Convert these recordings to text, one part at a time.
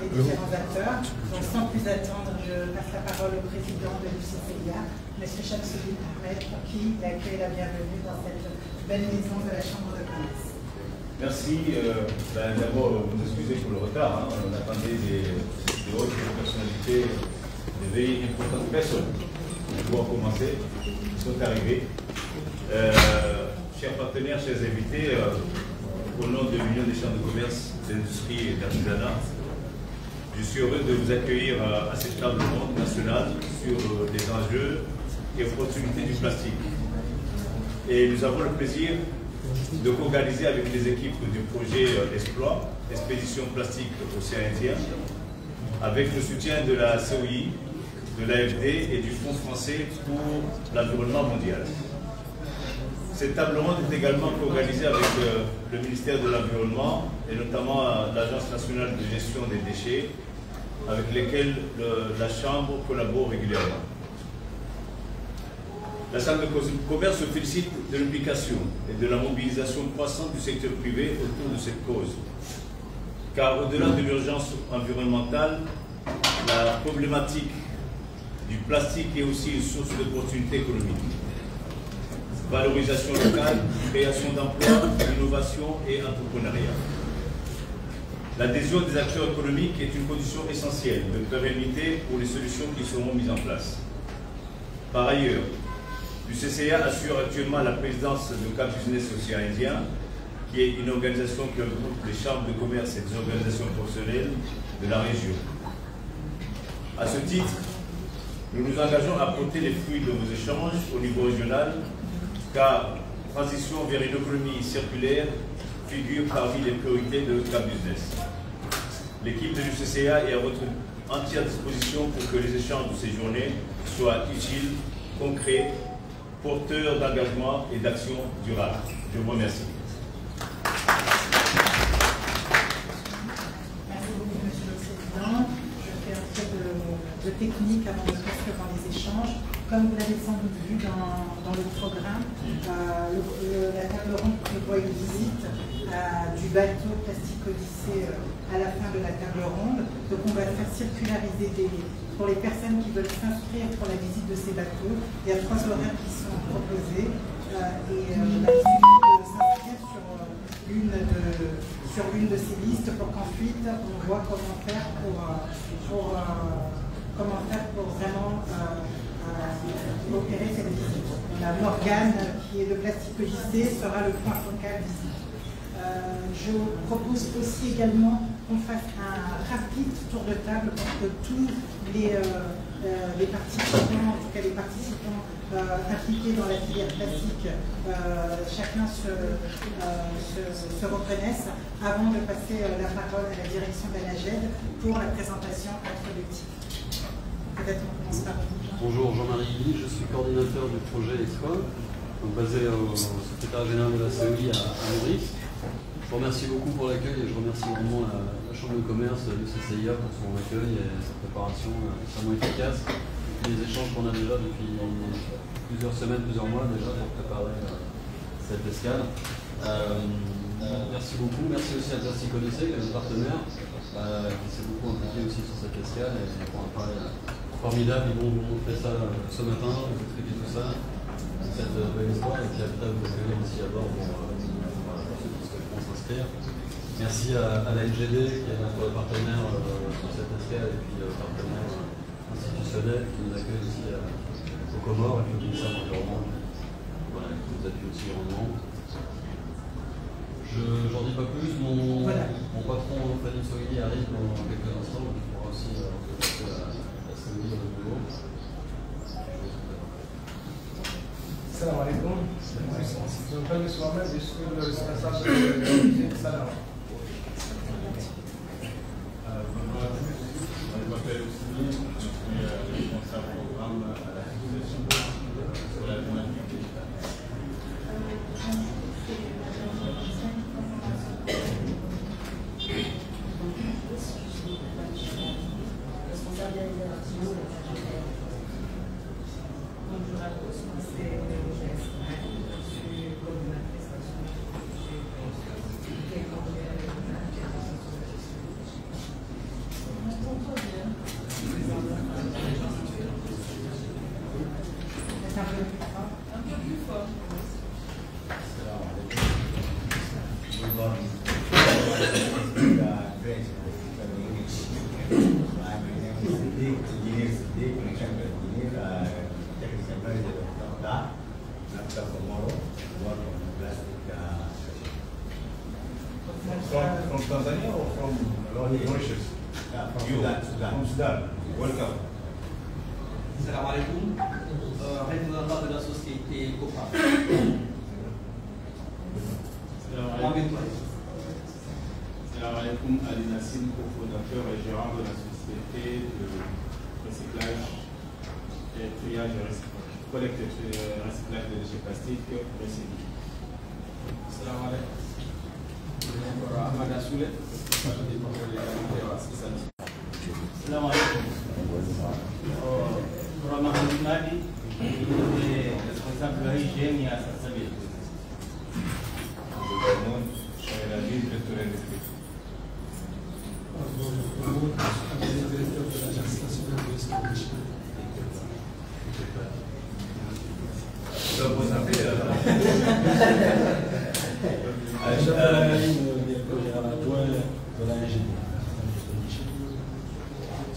les différents acteurs. Donc sans plus attendre, je passe la parole au président de l'UCCIA, M. Chamsoudine Ahmed, pour qui il accueille la bienvenue dans cette belle maison de la Chambre de commerce. Merci. D'abord, vous excusez pour le retard. On attendait des hautes personnalités, des veillées importantes personnes pour pouvoir commencer. Ils sont arrivés. Chers partenaires, chers invités, au nom de l'Union des chambres de commerce, d'industrie et d'artisanat, je suis heureux de vous accueillir à cette table ronde nationale sur les enjeux et opportunités du plastique. Et nous avons le plaisir de co-organiser avec les équipes du projet Exploit, Expédition Plastique Océan Indien, avec le soutien de la COI, de l'AFD et du Fonds français pour l'environnement mondial. Cette table ronde est également co-organisée avec le ministère de l'Environnement et notamment l'Agence nationale de gestion des déchets, avec lesquels la Chambre collabore régulièrement. La Chambre de commerce se félicite de l'implication et de la mobilisation croissante du secteur privé autour de cette cause. Car au-delà de l'urgence environnementale, la problématique du plastique est aussi une source d'opportunités économiques. Valorisation locale, création d'emplois, innovation et entrepreneuriat. L'adhésion des acteurs économiques est une condition essentielle de pérennité pour les solutions qui seront mises en place. Par ailleurs, l'UCCIA assure actuellement la présidence de Cap Business Océan Indien, qui est une organisation qui regroupe les chambres de commerce et des organisations professionnelles de la région. À ce titre, nous nous engageons à porter les fruits de vos échanges au niveau régional, car transition vers une économie circulaire figure parmi les priorités de Cap Business. L'équipe de l'UCCIA est à votre entière disposition pour que les échanges de ces journées soient utiles, concrets, porteurs d'engagement et d'action durable. Je vous remercie. Merci beaucoup, Monsieur le Président. Je fais un peu de technique avant de passer dans les échanges. Comme vous l'avez sans doute vu dans le programme, la table ronde prévoit une visite du bateau Plastique Odyssée à la fin de la table ronde. Donc on va faire circulariser pour les personnes qui veulent s'inscrire pour la visite de ces bateaux. Il y a 3 horaires qui sont proposés et il suffit de s'inscrire sur l'une de ces listes pour qu'ensuite on voit comment faire pour vraiment opérer cette visite. La Morgane, qui est de Plastique Odyssée, sera le point focal d'ici. Je propose aussi également qu'on fasse un rapide tour de table pour que tous les participants, en tout cas les participants impliqués dans la filière plastique, chacun se reconnaisse avant de passer la parole à la direction de l'ANAGED pour la présentation introductive. Peut-être on commence par vous. Bonjour, Jean-Marie Guy, je suis coordinateur du projet Exploit, basé au secrétaire général de la COI à Maurice. Je vous remercie beaucoup pour l'accueil et je remercie vraiment la Chambre de commerce de l'UCCIA pour son accueil et sa préparation extrêmement efficace. Et les échanges qu'on a déjà depuis plusieurs semaines, plusieurs mois déjà pour préparer cette escale. Merci beaucoup, merci aussi à Plastique Odyssée, qui est notre partenaire, qui s'est beaucoup impliqué aussi sur cette escale et pour un travail formidable. Ils vont vous montrer ça ce matin, vous expliquer tout ça, cette belle histoire, et puis après vous accueillir aussi à bord pour ceux qui souhaiteront s'inscrire. Merci à la NGD qui est notre partenaire sur cette escale et puis partenaire institutionnel qui nous accueille aussi aux Comores et puis au ministère de l'Environnement, voilà, qui nous appuie aussi grandement. J'en dis pas plus, mon patron Fanny Sogui arrive dans quelques instants, donc il pourra aussi présenter la COI au bureau. Salam alaikum. Je m'appelle M. Mohamed et je suis le responsable de l'unité de Salam. Je m'appelle Ousmane, je suis responsable programme à l'association sur la thématique digitale. Bonjour à tous, moi c'est Mélanie Esmail, je suis coordinatrice nationale du projet From Tanzania or from Mauritius? From Sudan. From Sudan. Welcome. Salam alaikum. Représentant de la société COPA. Salam alaikum. Ali Nassim, cofondateur et gérant de la société de recyclage et triage collecte et recyclage des déchets plastiques recyclés. Salam alaikum. Ahmad Assoule. Salam alaikum. Ramadan Madi, responsable de l'hygiène et à Sassabir.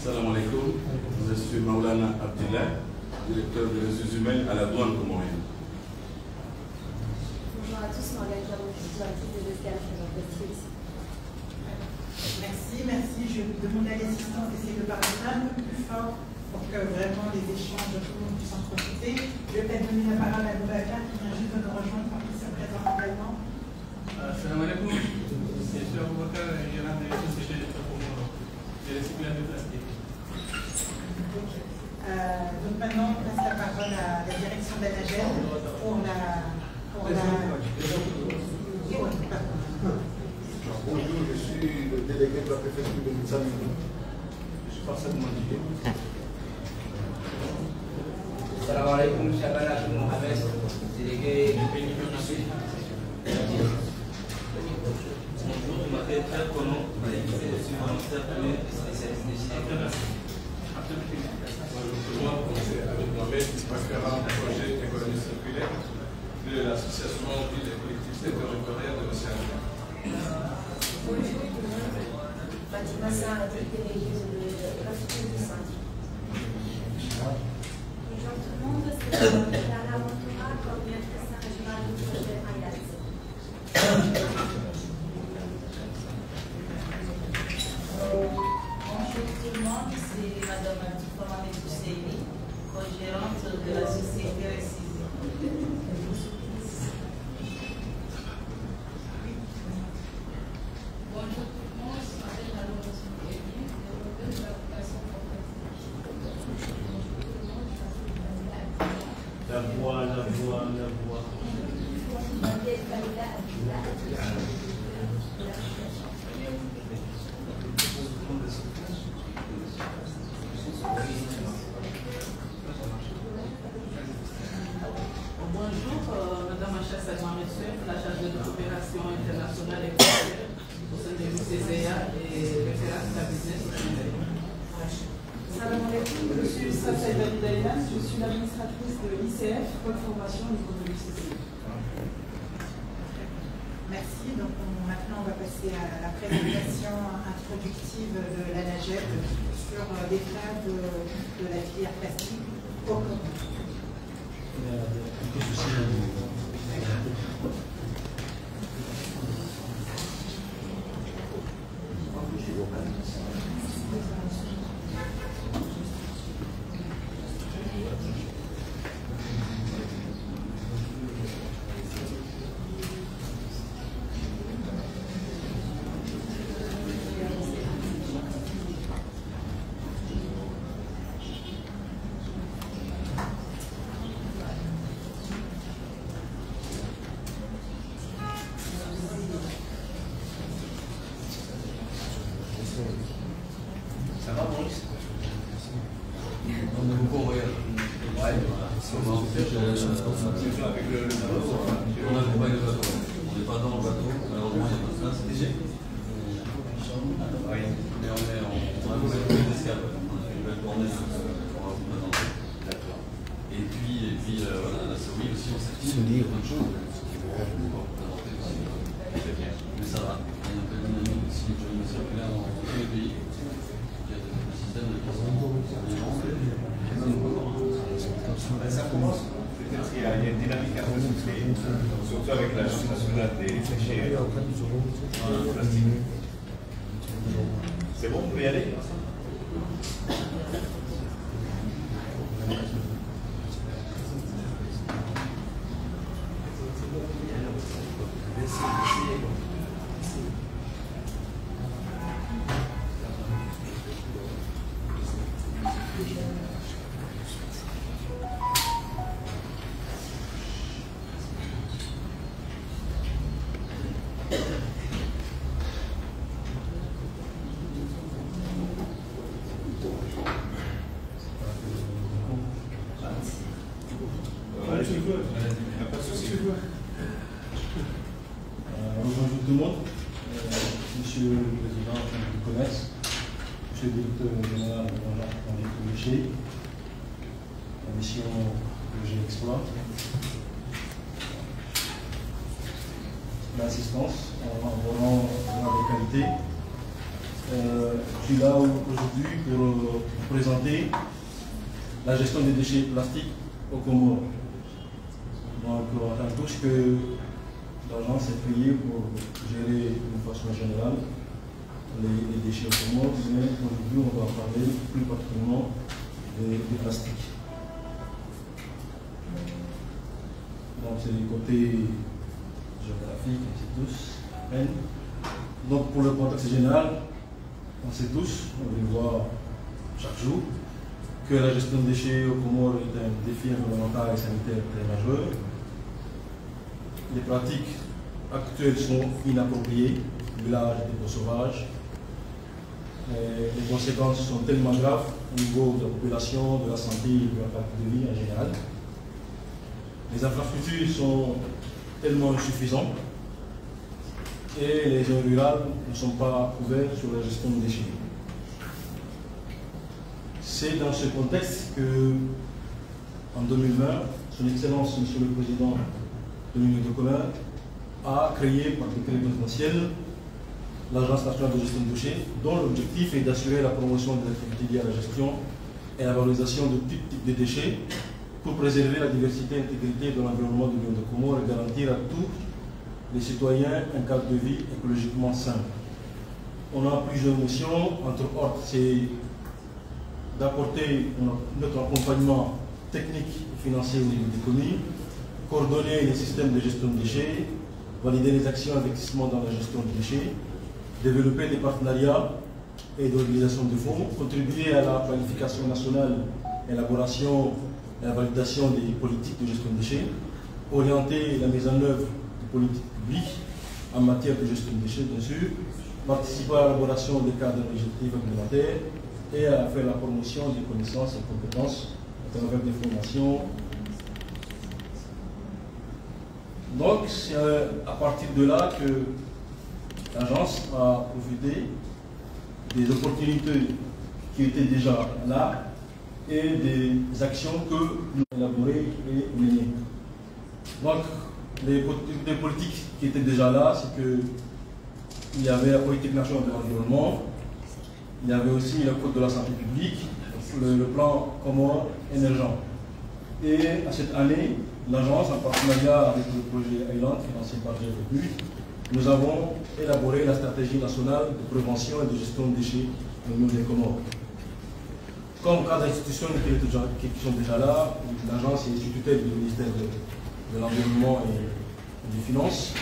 Salam alaikum, je suis Maulana Abdillah, directeur des ressources humaines à la douane comorienne. Bonjour à tous, Morgane Jarou, directrice des escales chez Jean-Baptiste ici. Merci. Je vous demande à l'assistance d'essayer de parler un peu plus fort pour que vraiment les échanges de tout le monde puissent en profiter. Je vais peut-être donner la parole à Boubacar qui vient juste de nous rejoindre pour qu'il se présente également. Salam alaikum. Je suis Boubacar, gérant de la société de Comoro, de recyclage de plastique. Donc maintenant, on passe la parole à la direction de la NAGED pour la... Bonjour, je suis le délégué de la préfecture de Moussamine. Je suis parfaitement lié. Salam alaikum, Shabana Mohamed, délégué du Péninsule national. Bonjour, je m'appelle Pierre Conon, je suis volontaire spécialiste des cinémas. Moi, c'est avec Mohamed, référent du projet économie circulaire de l'association des collectivités territoriales de l'Océanie. Fatima Sarr, déléguée de l'Institut du Centre. Bonjour tout le monde, c'est Clara Montoura, coordinatrice régionale du projet IAT. Bonjour tout le monde, c'est Madame Antifama Medousseni, co-gérante de la société Récision. Bonjour tout le monde, je m'appelle Malou Moussoukeli, développeuse de la population La voix. Bonjour, Madame Acha Salma Messef, la chargée de coopération internationale et culturelle au sein de l'UCCA et référente de la business au Sénégal. Salam alaikum, je suis Safia Dalidaïna, je suis l'administratrice de l'ICF, Pôle Formation au niveau de l'UCCA. Merci. Donc maintenant, on va passer à la présentation introductive de la NAGED sur l'état de la filière plastique au Congo. Ça va, Maurice? On est beaucoup en voyage. Ouais, on accompagne le bateau. On n'est pas dans le bateau, malheureusement il y a pas de place. Mais on a fait des escales. On a fait une belle tournée pour vous présenter. D'accord. Et puis voilà, la Saouli aussi, on s'est dit. Plein de choses. Mais ça va. surtout avec l'Agence nationale des déchets plastiques. C'est bon, vous pouvez y aller? Bonjour tout le monde, Monsieur le Président du Commerce, Monsieur le Directeur général de déchets, la mission que j'exploite, l'assistance en volant de qualité. Je suis là aujourd'hui pour vous présenter la gestion des déchets plastiques au Comores. Donc, on entend tous que l'agence est créée pour gérer d'une façon générale les déchets au Comores, mais aujourd'hui on va parler plus particulièrement des plastiques. Donc c'est du côté géographique, on sait tous. Donc pour le contexte général, on sait tous, on le voit chaque jour, que la gestion des déchets au Comores est un défi environnemental et sanitaire très majeur. Les pratiques actuelles sont inappropriées, village et dépôts sauvages. Les conséquences sont tellement graves au niveau de la population, de la santé et de la qualité de vie en général. Les infrastructures sont tellement insuffisantes et les zones rurales ne sont pas couvertes sur la gestion des déchets. C'est dans ce contexte que, en 2020, Son Excellence, Monsieur le Président de l'Union de commun, a créé par décret présidentiel l'Agence nationale de gestion des déchets, dont l'objectif est d'assurer la promotion des activités liées à la gestion et la valorisation de tout type de déchets pour préserver la diversité et l'intégrité de l'environnement de l'Union de Comores et garantir à tous les citoyens un cadre de vie écologiquement sain. On a plusieurs missions, entre autres, c'est d'apporter notre accompagnement technique et financier au niveau des communes, coordonner les systèmes de gestion de déchets, valider les actions d'investissement dans la gestion des déchets, développer des partenariats et d'organisation de fonds, contribuer à la planification nationale, élaboration et la validation des politiques de gestion de déchets, orienter la mise en œuvre des politiques publiques en matière de gestion de déchets, bien sûr, participer à l'élaboration des cadres législatifs réglementaires et à faire la promotion des connaissances et compétences à travers des formations. Donc, c'est à partir de là que l'agence a profité des opportunités qui étaient déjà là et des actions que nous avons élaborées et menées. Donc, les politiques qui étaient déjà là, c'est qu'il y avait la politique nationale de l'environnement, il y avait aussi le code de la santé publique, le plan Comores émergent. Et à cette année, l'agence, en partenariat avec le projet Island, financé par GFP, nous avons élaboré la stratégie nationale de prévention et de gestion des déchets au niveau des Comores. Comme cas d'institutions qui sont déjà là, l'agence est sous tutelle du ministère de l'Environnement et des Finances.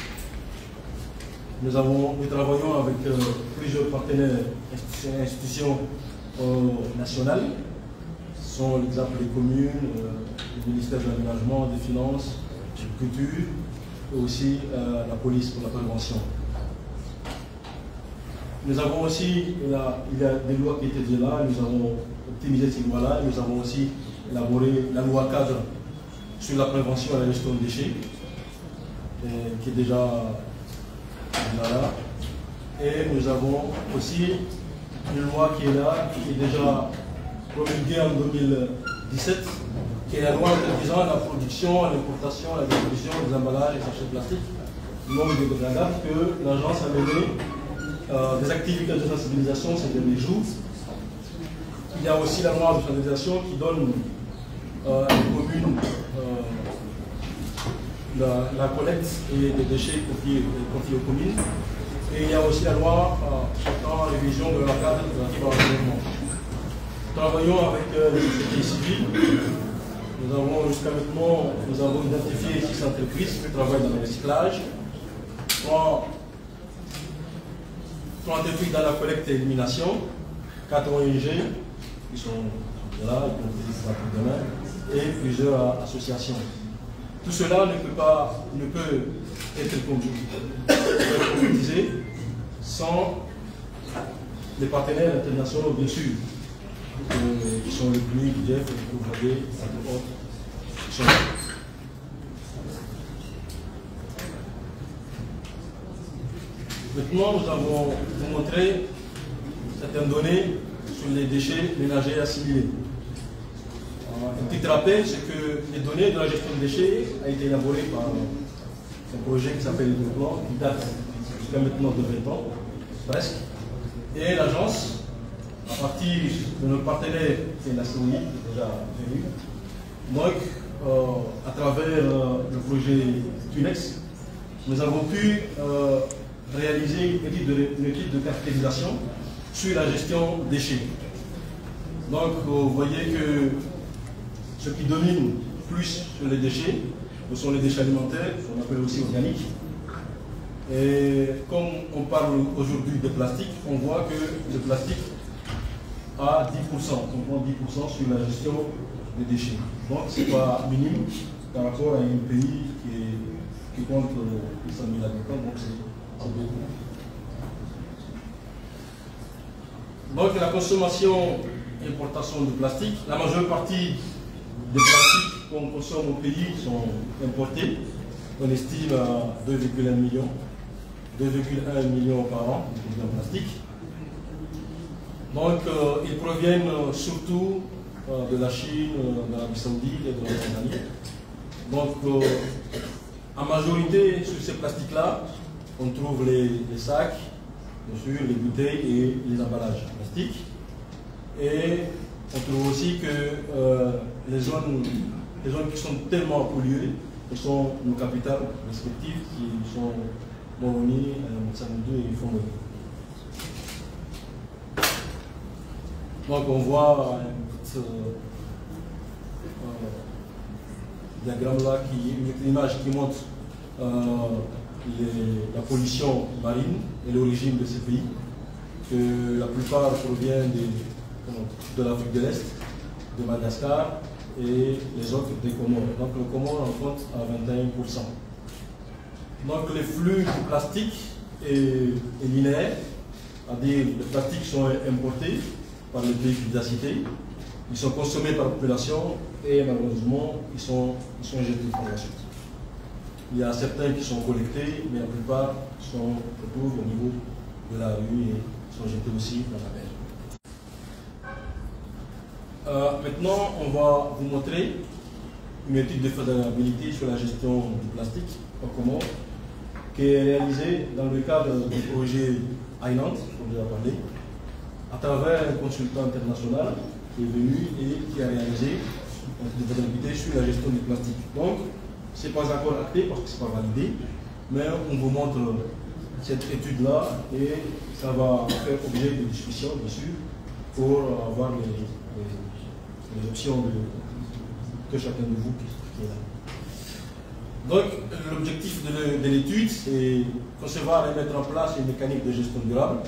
Nous travaillons avec plusieurs partenaires institutions nationales. Ce sont l'exemple des communes, le ministère de l'Aménagement, des Finances, de la Culture, et aussi la police pour la prévention. Nous avons aussi, il y a des lois qui étaient déjà là, nous avons optimisé ces lois-là, nous avons aussi élaboré la loi cadre sur la prévention et la gestion des déchets, qui est déjà là. Et nous avons aussi une loi qui est là, qui est déjà promulguée en 2017, qui est la loi interdisant la production, l'importation, la distribution des emballages et sachets plastiques non biodégradables, que l'agence a mené des activités de sensibilisation ces derniers jours. Il y a aussi la loi de sensibilisation qui donne à une commune la collecte et des déchets confiés aux communes. Et il y a aussi la loi portant révision de la cadre relative à l'environnement. Travaillons avec les sociétés civiles. Nous avons jusqu'à maintenant identifié 6 entreprises qui travaillent dans le recyclage, 3 entreprises dans la collecte et l'élimination, 4 ONG qui sont là, et plusieurs associations. Tout cela ne peut être concrétisé sans les partenaires internationaux, bien sûr, qui sont le PNUD, l'IDF, le POVAD, entre autres, qui sont là. Maintenant, nous avons vous montré certaines données sur les déchets ménagers assimilés. Un petit rappel, c'est que les données de la gestion des déchets ont été élaborées par un projet qui s'appelle le plan, qui date jusqu'à maintenant de 20 ans, presque. Et l'agence, à partir de nos partenaires, c'est la COI, déjà venu, donc à travers le projet TUNEX, nous avons pu réaliser une étude de caractérisation sur la gestion des déchets. Donc vous voyez que ce qui domine plus sur les déchets, ce sont les déchets alimentaires, qu'on appelle aussi organiques. Et comme on parle aujourd'hui de plastique, on voit que le plastique a 10%, on prend 10% sur la gestion des déchets. Donc ce n'est pas minime par rapport à un pays qui compte 100 000 habitants, donc c'est beaucoup. Donc la consommation et importation de plastique, la majeure partie des plastiques qu'on consomme au pays sont importés. On estime à 2,1 millions par an de plastique. Donc ils proviennent surtout de la Chine, de l'Arabie Saoudite et de la Tanzanie. Donc en majorité sur ces plastiques-là, on trouve les sacs, bien sûr, les bouteilles et les emballages plastiques. Et on trouve aussi que les zones qui sont tellement polluées, ce sont nos capitales respectives qui sont Moroni, Montsanudou et Fongoye. Donc on voit un petit diagramme là, une image qui montre la pollution marine et l'origine de ces pays, que la plupart proviennent de l'Afrique de l'Est, de Madagascar et les autres des Comores. Donc le Comore en compte à 21%. Donc les flux de plastique est linéaire, c'est-à-dire les plastiques sont importés par les pays que j'ai cités, ils sont consommés par la population et malheureusement ils sont jetés par la suite. Il y a certains qui sont collectés, mais la plupart se retrouvent au niveau de la rue et sont jetés aussi dans la mer. Maintenant, on va vous montrer une étude de faisabilité sur la gestion du plastique au Comores, qui est réalisée dans le cadre du projet Ainant, comme j'ai parlé, à travers un consultant international qui est venu et qui a réalisé une faisabilité sur la gestion du plastique. Donc, ce n'est pas encore acté parce que ce n'est pas validé, mais on vous montre cette étude-là et ça va faire objet de discussion, bien sûr, pour avoir les options que chacun de vous qui est là. Donc, l'objectif de l'étude, c'est concevoir et mettre en place une mécanique de gestion durable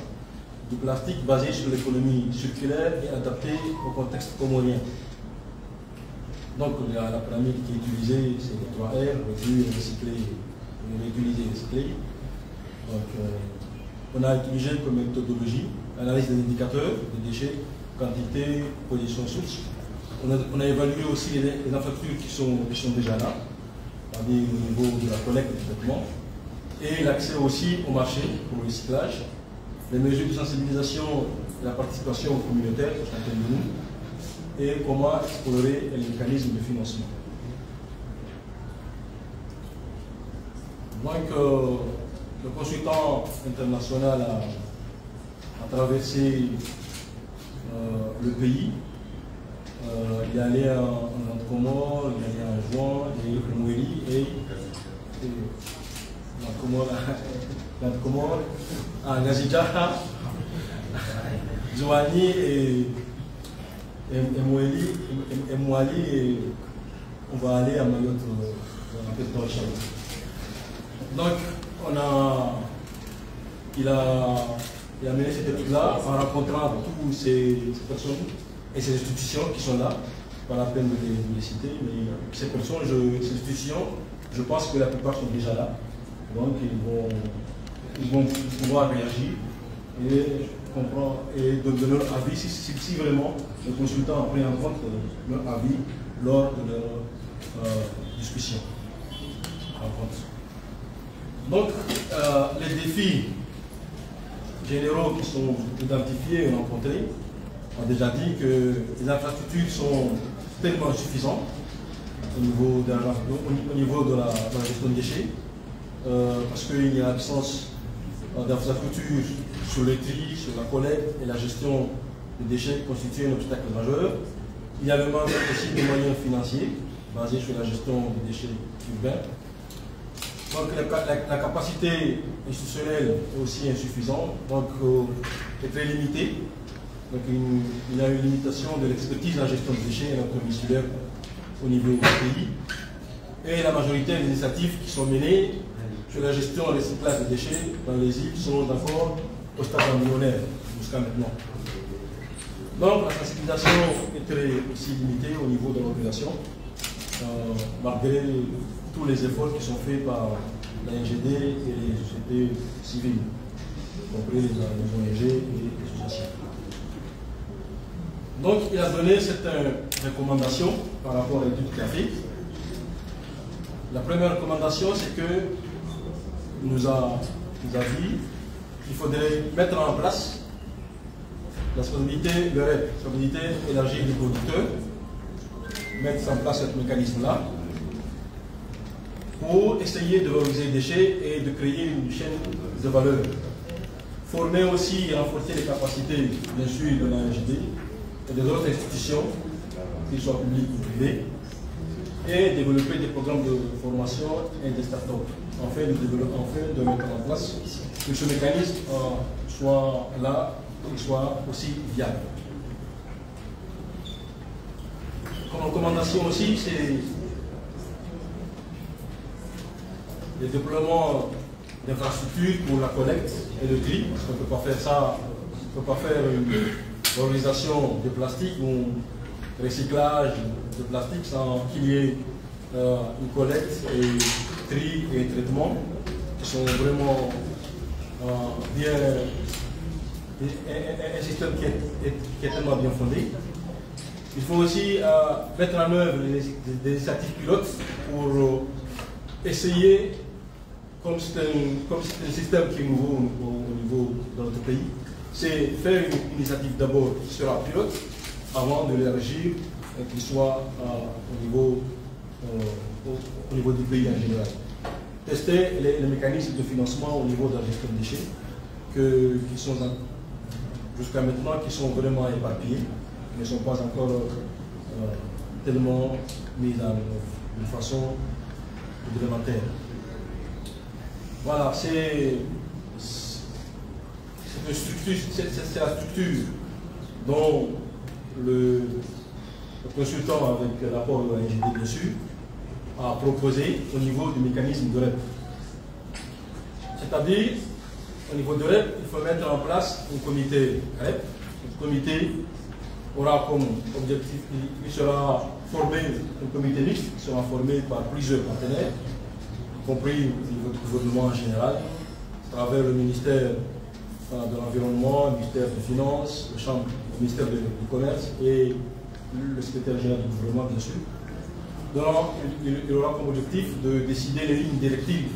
du plastique basée sur l'économie circulaire et adaptée au contexte comorien. Donc, la pyramide qui est utilisée, c'est les 3 R, réduire, recycler, réutiliser, recycler. Donc, on a utilisé comme méthodologie l'analyse des indicateurs, des déchets, quantité, position source. On a évalué aussi les infrastructures qui sont déjà là, c'est-à-dire au niveau de la collecte et du traitement, et l'accès aussi au marché pour le recyclage, les mesures de sensibilisation et la participation communautaire pour chacun de nous, et comment explorer les mécanismes de financement. Donc, le consultant international a traversé le pays. Il est allé en Comores, il est allé en Juan et au Mouéli, et Ngazija, Zouani et Mouali, et on va aller à Mayotte un peu de temps. Donc, il a mené cette étude-là en rencontrant toutes ces personnes et ces institutions qui sont là, pas la peine de les citer, mais ces personnes, ces institutions, je pense que la plupart sont déjà là, donc ils vont pouvoir réagir et comprendre et donner leur avis si vraiment les consultants ont pris en compte leur avis lors de leur discussion. Donc, les défis généraux qui sont identifiés et rencontrés, on a déjà dit que les infrastructures sont tellement insuffisantes au niveau de la gestion des déchets, parce qu'il y a l'absence d'infrastructures sur le tri, sur la collecte et la gestion des déchets constitue un obstacle majeur. Il y a le manque aussi de moyens financiers basés sur la gestion des déchets urbains. Donc la capacité institutionnelle est aussi insuffisante, donc est très limitée. Donc il y a une limitation de l'expertise en gestion des déchets et interministérielle au niveau du pays. Et la majorité des initiatives qui sont menées sur la gestion et le recyclage des déchets dans les îles sont encore au stade embryonnaire jusqu'à maintenant. Donc la sensibilisation est aussi limitée au niveau de la population, malgré tous les efforts qui sont faits par la NGD et les sociétés civiles, y compris les ONG et les associations. Donc il a donné certaines recommandations par rapport à l'étude qu'il a fait. La première recommandation, c'est que nous a dit qu'il faudrait mettre en place la responsabilité, la responsabilité élargie des producteurs, mettre en place ce mécanisme-là, pour essayer de valoriser les déchets et de créer une chaîne de valeur. Former aussi et renforcer les capacités, bien sûr, de la NGD et des autres institutions, qu'ils soient publiques ou privées, et développer des programmes de formation et des startups, afin de mettre en place que ce mécanisme soit là et soit aussi viable. Comme recommandation aussi, c'est le déploiement d'infrastructures pour la collecte et le tri, parce qu'on ne peut pas faire ça, on ne peut pas faire une valorisation de plastique ou un recyclage de plastique sans qu'il y ait une collecte et tri et traitement qui sont vraiment bien, un système qui est tellement bien fondé. Il faut aussi mettre en œuvre des initiatives pilotes pour essayer, comme c'est un système qui est nouveau au niveau de notre pays, c'est faire une initiative d'abord qui sera pilote avant de l'élargir et qu'il soit au niveau du pays en général. Tester les mécanismes de financement au niveau de la gestion des déchets qui sont jusqu'à maintenant qui sont vraiment éparpillés, ne sont pas encore tellement mis en œuvre de façon réglementaire. Voilà, c'est la structure dont le consultant, avec l'apport de la NGD dessus, a proposé au niveau du mécanisme de REP. C'est-à-dire, au niveau de REP, il faut mettre en place un comité REP. Le comité aura comme objectif, il sera formé, un comité mixte, qui sera formé par plusieurs partenaires, y compris au niveau du gouvernement en général, à travers le ministère de l'Environnement, le ministère des Finances, le ministère du Commerce et le secrétaire général du gouvernement, bien sûr. Donc, il aura comme objectif de décider les lignes directives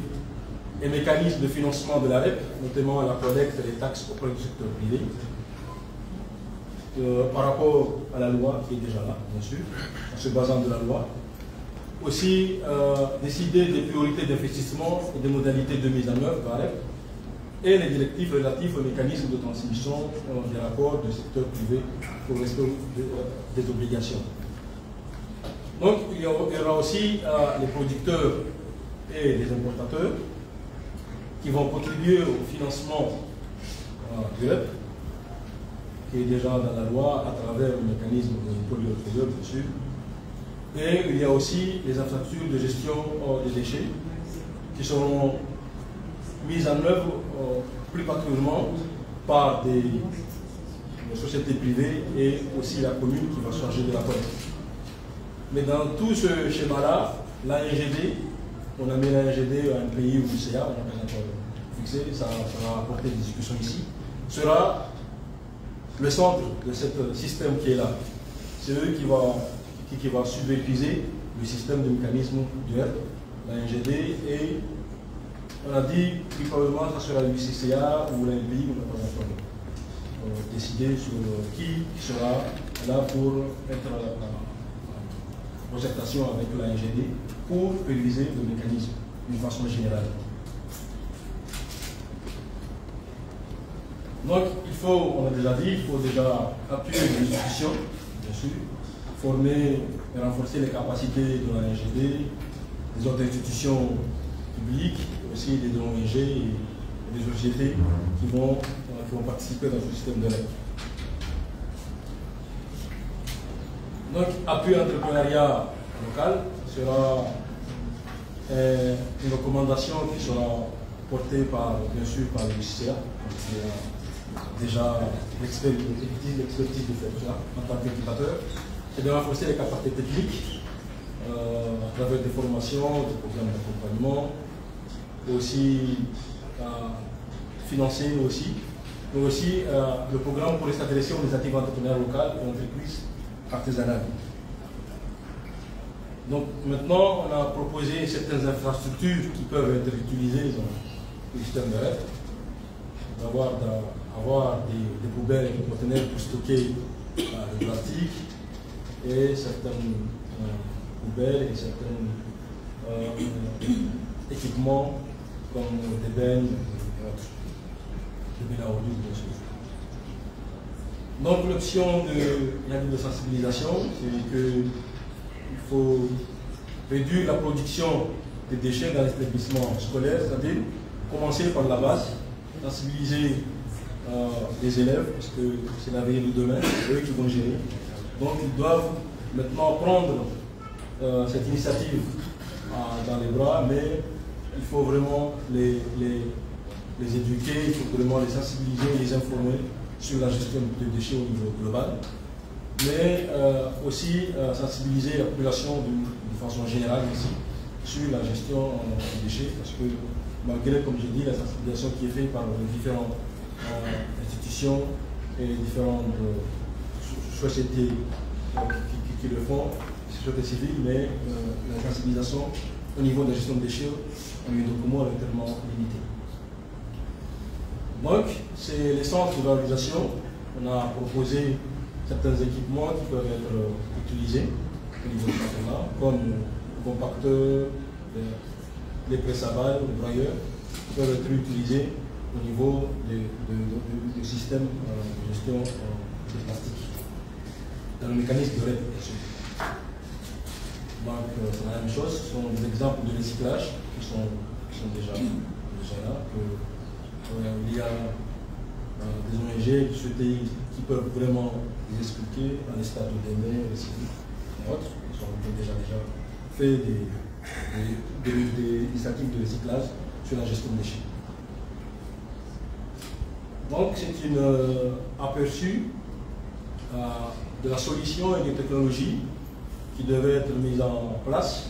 et mécanismes de financement de la REP, notamment la collecte des taxes auprès du secteur privé, par rapport à la loi qui est déjà là, bien sûr, en se basant de la loi. Aussi, décider des priorités d'investissement et des modalités de mise en œuvre de la REP, et les directives relatives aux mécanismes de transmission des rapports du secteur privé pour le respect des obligations. Donc, il y aura aussi les producteurs et des importateurs qui vont contribuer au financement du REP, qui est déjà dans la loi à travers le mécanisme de polyotérieur, bien sûr. Et il y a aussi les infrastructures de gestion des déchets qui seront mises en œuvre plus particulièrement par des sociétés privées et aussi la commune qui va se charger de la collecte. Mais dans tout ce schéma-là, l'ANGD, on a mis l'ANGD à un pays ou l'UCA, on n'a pas encore fixé, ça va apporter des discussions ici, sera le centre de ce système qui est là. C'est eux qui va superviser le système de mécanisme du REP, l'ANGD, et on a dit plus probablement que ce sera l'UCCA ou l'ANPI, on n'a pas encore décidé sur qui sera là pour être en concertation avec l'ANGD pour réaliser le mécanisme d'une façon générale. Donc, on a déjà dit, il faut déjà appuyer les institutions, bien sûr, former et renforcer les capacités de l'ANGD, des autres institutions publiques, aussi des ONG et des sociétés qui vont participer dans ce système de REP. Donc, appui entrepreneuriat local sera une recommandation qui sera portée bien sûr par le UCCA, qui a déjà l'expertise de faire ça en tant qu'éducateur, et de renforcer les capacités techniques à travers des formations, des programmes d'accompagnement, aussi financer aussi, mais aussi le programme pour s'adresser aux initiatives entrepreneurs locales et entreprises artisanales. Donc maintenant, on a proposé certaines infrastructures qui peuvent être utilisées dans le système de REP, avoir des poubelles et des conteneurs pour stocker le plastique et certaines poubelles et certains équipements comme des bennes et autres. Des bennes à ordures, bien sûr. Donc l'option de sensibilisation, c'est qu'il faut réduire la production des déchets dans les établissements scolaires, c'est-à-dire commencer par la base, sensibiliser les élèves, parce que c'est l'avenir de demain, c'est eux qui vont gérer. Donc ils doivent maintenant prendre cette initiative dans les bras, mais il faut vraiment les éduquer, il faut vraiment les sensibiliser, les informer sur la gestion des déchets au niveau global, mais aussi sensibiliser la population de façon générale ici sur la gestion des déchets, parce que malgré, comme je dis, la sensibilisation qui est faite par les différentes institutions et différentes sociétés qui le font, société civile, mais la sensibilisation au niveau de la gestion des déchets en milieu commun est tellement limitée. Donc, c'est les centres de valorisation. On a proposé certains équipements qui peuvent être utilisés au niveau du championnat, comme le compacteur, les presse-à-balles, les brailleurs, qui peuvent être utilisés au niveau du système de gestion des plastiques, dans le mécanisme de REP, bien sûr. Donc, c'est la même chose, ce sont des exemples de recyclage qui sont déjà là. Il y a des ONG, des sociétés qui peuvent vraiment les expliquer dans les stades de démêts, et autres. Ils ont déjà fait des initiatives de recyclage sur la gestion des déchets. Donc, c'est un aperçu de la solution et des technologies qui devaient être mises en place.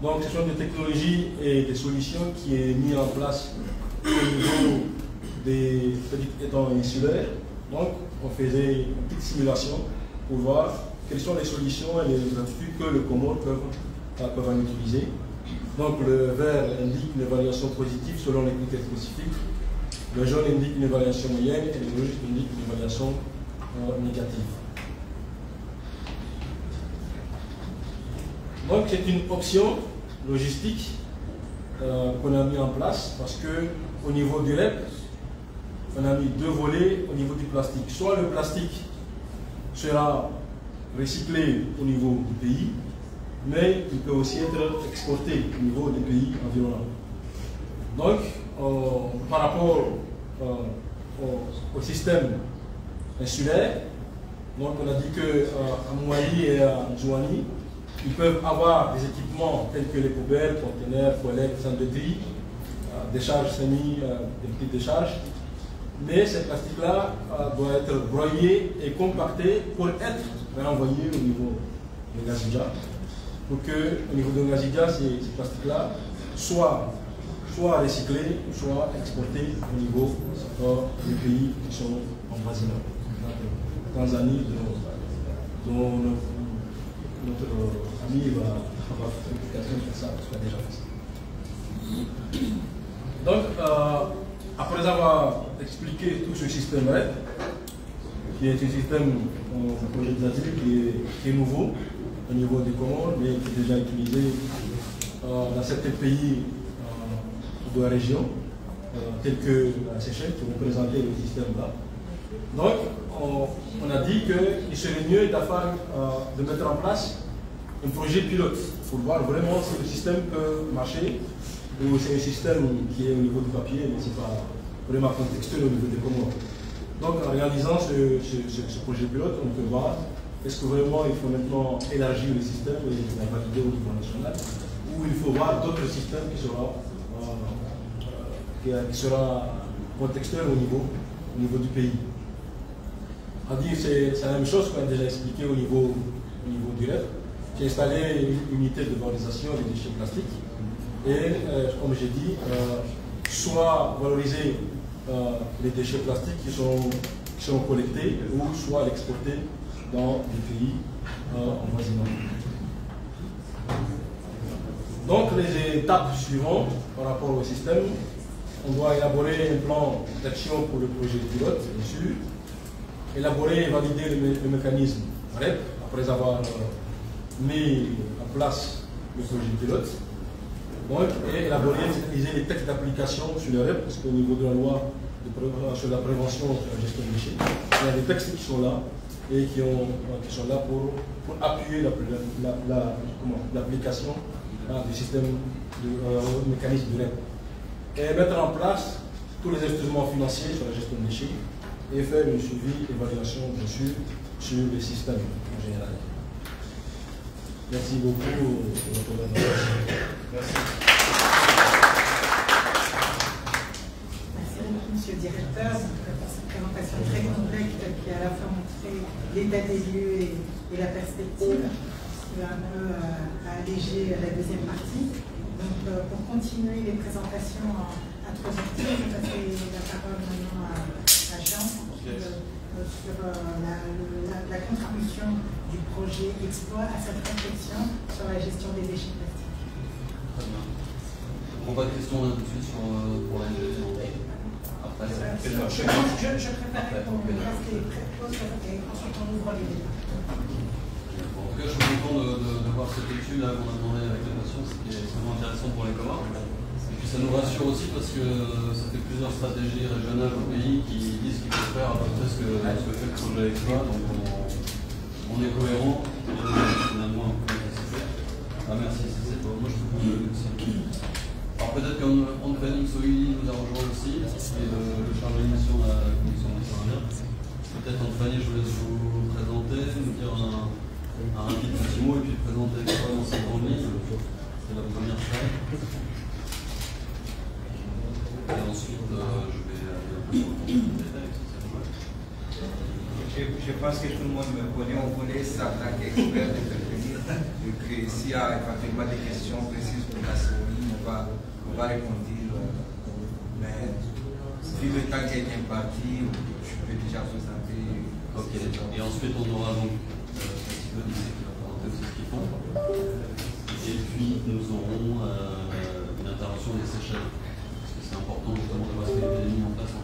Donc, ce sont des technologies et des solutions qui sont mises en place au niveau des petits étangs insulaires. Donc, on faisait une petite simulation pour voir quelles sont les solutions et les attitudes que les Comores peuvent en utiliser. Donc, le vert indique une évaluation positive selon les critères spécifiques. Le jaune indique une évaluation moyenne et le rouge indique une évaluation négative. Donc, c'est une option logistique qu'on a mis en place parce qu'au niveau du REP, on a mis deux volets au niveau du plastique. Soit le plastique sera recyclé au niveau du pays, mais il peut aussi être exporté au niveau des pays environnants. Donc, par rapport au système insulaire, donc on a dit qu'à Mouali et à Djouani, ils peuvent avoir des équipements tels que les poubelles, conteneurs, toilettes, centres de tri, décharges semi, des petites décharges. Mais ces plastiques-là doivent être broyés et compactés pour être renvoyés au niveau de Ngazidja. Pour que, au niveau de Ngazidja, ces plastiques-là soient recyclés, soit exportés au niveau des pays qui sont en voisinage. Tanzanie, dont notre ami va avoir l'occasion de faire ça, parce qu'il a déjà fait ça. Donc, après avoir expliqué tout ce système REP, qui est un système, comme je vous ai dit, qui est nouveau au niveau des Comores, mais qui est déjà utilisé dans certains pays de la région, tels que la Seychelles, qui vont présenter le système-là. Donc, on a dit qu'il serait mieux de mettre en place un projet pilote pour voir vraiment si le système peut marcher, ou c'est un système qui est au niveau du papier, mais ce n'est pas vraiment contextuel au niveau des Comores. Donc, en réalisant ce projet pilote, on peut voir est-ce que vraiment il faut maintenant élargir le système et la valider au niveau national, ou il faut voir d'autres systèmes qui sera contextuel au niveau du pays. On dit c'est la même chose qu'on a déjà expliqué au niveau du REP. J'ai installé une unité de valorisation des déchets plastiques et, comme j'ai dit, soit valoriser les déchets plastiques qui sont collectés ou soit l'exporter dans des pays en voisinage. Donc les étapes suivantes par rapport au système, on doit élaborer un plan d'action pour le projet pilote, bien sûr, élaborer et valider le mécanisme REP après avoir mis en place le projet pilote. Donc, et élaborer et utiliser les textes d'application sur le REP, parce qu'au niveau de la loi sur la prévention et la gestion des déchets, il y a des textes qui sont là et qui sont là pour appuyer l'application du système, du mécanisme du REP. Et mettre en place tous les instruments financiers sur la gestion des déchets et faire une suivi et évaluation, bien sûr, sur les systèmes en général. Merci beaucoup pour votre attention. Merci. Merci beaucoup, Monsieur le Directeur, pour cette présentation très complète qui a à la fois montré l'état des lieux et la perspective, qui va un peu alléger la deuxième partie. Donc, pour continuer les présentations à 3 heures, je vais passer la parole maintenant à Jean sur la contribution du projet Exploit à cette réflexion sur la gestion des déchets plastiques. Très bien. Je ne prends pas de questions là tout de suite pour la après. Je préfère qu'on reste très close et ensuite on ouvre les débats. En tout cas, je suis content de voir cette étude là qu'on attendait avec impatience, qui est extrêmement intéressant pour les Comores. Et puis ça nous rassure aussi parce que ça fait plusieurs stratégies régionales au pays qui disent qu'il faut faire à peu près ce que fait le projet Exploit. Donc on est cohérent et finalement on peut anticiper. Ah merci, c'est toi. Moi je trouve que alors peut-être qu'André Souli nous a rejoint aussi, qui est le chargé de mission à la commission nationale. Peut-être Antoine, je vous laisse vous présenter, nous dire un rapide petit mot et puis présenter dans ces grandes lignes. C'est la première slide. Et ensuite, je vais aller un peu dans le détail. Je pense que tout le monde me connaît, on connaît ça en tant qu'expert de prévenir. Donc s'il y a éventuellement des questions précises pour la série, on va répondre. Mais vu le temps qui est imparti, je peux déjà présenter. Ok, et ensuite on aura donc qui va présenter aussi ce qu'ils font. Et puis nous aurons une intervention des Seychelles. Parce que c'est important justement de voir ce qui a été mis en place